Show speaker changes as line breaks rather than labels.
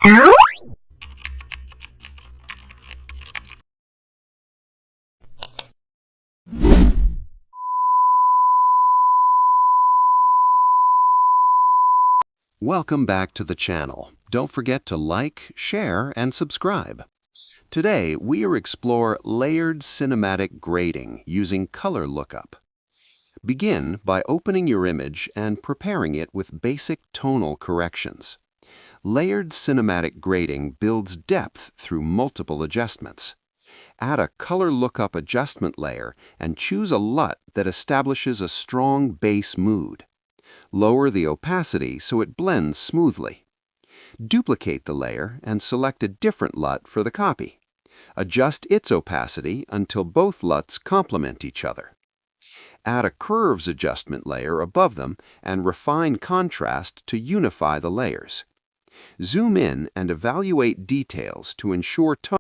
Welcome back to the channel. Don't forget to like, share, and subscribe. Today, we will explore layered cinematic grading using color lookup. Begin by opening your image and preparing it with basic tonal corrections. Layered cinematic grading builds depth through multiple adjustments. Add a color lookup adjustment layer and choose a LUT that establishes a strong base mood. Lower the opacity so it blends smoothly. Duplicate the layer and select a different LUT for the copy. Adjust its opacity until both LUTs complement each other. Add a curves adjustment layer above them and refine contrast to unify the layers. Zoom in and evaluate details to ensure tone.